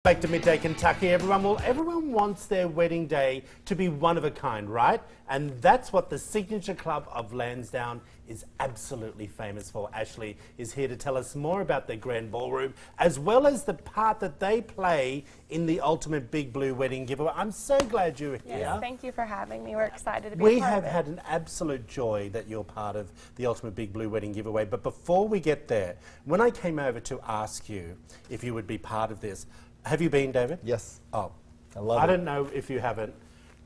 Back to Midday Kentucky, everyone. Well, everyone wants their wedding day to be one of a kind, right? And that's what the Signature Club of Lansdowne is absolutely famous for. Ashley is here to tell us more about their Grand Ballroom, as well as the part that they play in the ultimate Big Blue wedding giveaway. I'm so glad you're here. Yes, thank you for having me. We're excited to be We a part have of it. had an absolute joy that you're part of the ultimate Big Blue wedding giveaway. But before we get there, when I came over to ask you if you would be part of this, have you been, David? Yes. Oh, I love it. I don't know if you haven't,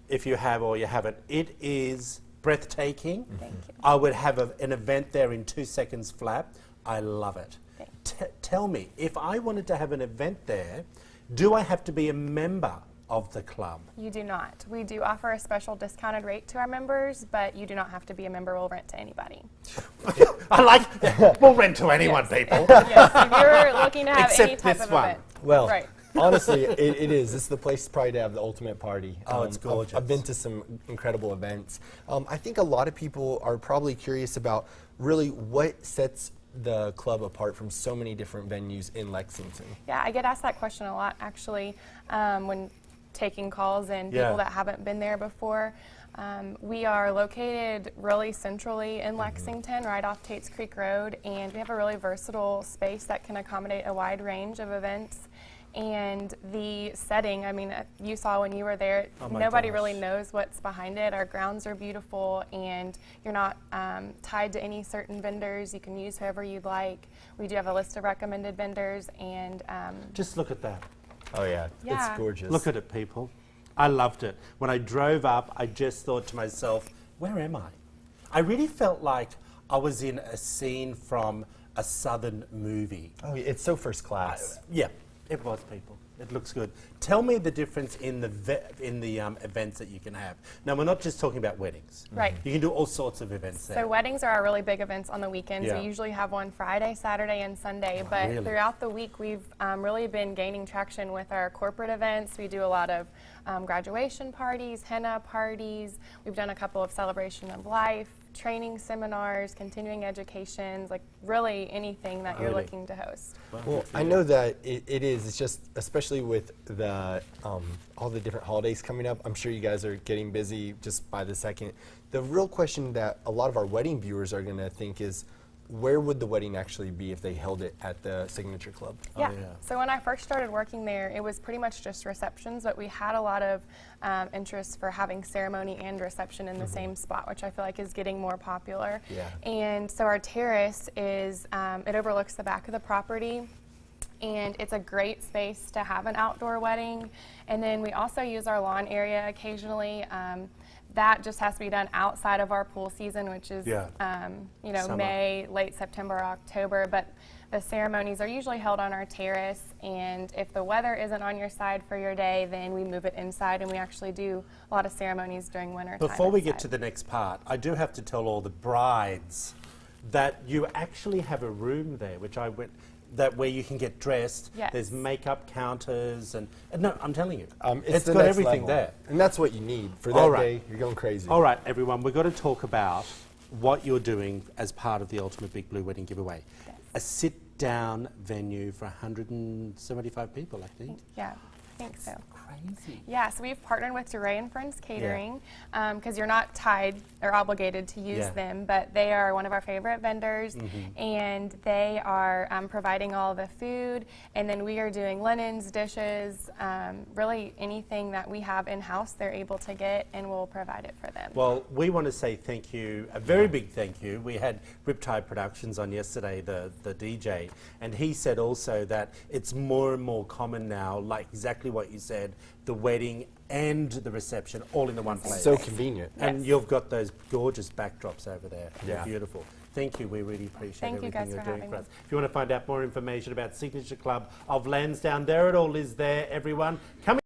if you have or you haven't. It is breathtaking. Thank you. I would have an event there in 2 seconds flat. I love it. Tell me, if I wanted to have an event there, do I have to be a member of the club? You do not. We do offer a special discounted rate to our members, but you do not have to be a member. We'll rent to anybody. I like, we'll rent to anyone, people. Yes, if you're looking to have Except any type this of one. event. Well, Right. honestly, it is. It's the place probably to have the ultimate party. Oh, it's gorgeous. I've been to some incredible events. I think a lot of people are probably curious about really what sets the club apart from so many different venues in Lexington. Yeah, I get asked that question a lot, actually, when taking calls and Yeah. people that haven't been there before. We are located really centrally in Lexington, right off Tates Creek Road, and we have a really versatile space that can accommodate a wide range of events. And the setting, I mean, you saw when you were there, Oh my nobody gosh. really knows what's behind it. Our grounds are beautiful, and you're not tied to any certain vendors. You can use whoever you'd like. We do have a list of recommended vendors, and Just look at that. Oh yeah, Yeah. it's gorgeous. Look at it, people. I loved it. When I drove up, I just thought to myself, where am I? I really felt like I was in a scene from a Southern movie. Oh, it's so first class. Yeah, it was, people. It looks good. Tell me the difference in the events that you can have. Now, we're not just talking about weddings. Right. You can do all sorts of events there. So weddings are our really big events on the weekends. Yeah. We usually have one Friday, Saturday, and Sunday. But really? throughout the week, we've really been gaining traction with our corporate events. We do a lot of graduation parties, henna parties. We've done a couple of celebration of life, training seminars, continuing educations, like really anything that you're Really? looking to host. Well, I know that it is. It's just, especially with the all the different holidays coming up, I'm sure you guys are getting busy just by the second. The real question that a lot of our wedding viewers are going to think is, where would the wedding actually be if they held it at the Signature Club? Yeah. yeah. So when I first started working there, it was pretty much just receptions, but we had a lot of interest for having ceremony and reception in the same spot, which I feel like is getting more popular. Yeah. And so our terrace is, it overlooks the back of the property, and it's a great space to have an outdoor wedding. And then we also use our lawn area occasionally. That just has to be done outside of our pool season, which is, Yeah. Summer. May, late September, October. But the ceremonies are usually held on our terrace, and if the weather isn't on your side for your day, then we move it inside, and we actually do a lot of ceremonies during winter time. Before we get to inside. the next part, I do have to tell all the brides that you actually have a room there, which I went, that where you can get dressed. Yes. There's makeup counters and no, I'm telling you, It's the got next everything level. there. And that's what you need. For All that right. day, you're going crazy. All right, everyone, we've got to talk about what you're doing as part of the Ultimate Big Blue Wedding Giveaway. Yes. A sit-down venue for 175 people, I think. Yeah, I think so. Crazy. Yeah, so we've partnered with DeRay and Friends Catering because you're not tied or obligated to use Yeah. them, but they are one of our favorite vendors, and they are providing all the food, and then we are doing linens, dishes, really anything that we have in-house they're able to get, and we'll provide it for them. Well, we want to say thank you, a very big thank you. We had Riptide Productions on yesterday, the DJ, and he said also that it's more and more common now, like exactly what you said, the wedding and the reception all in the one place. So convenient. And Yes. you've got those gorgeous backdrops over there. They're Yeah. beautiful. Thank you. We really appreciate Thank you everything guys you're for doing having for me. us. If you want to find out more information about Signature Club of Lansdowne, there it all is there, everyone. Come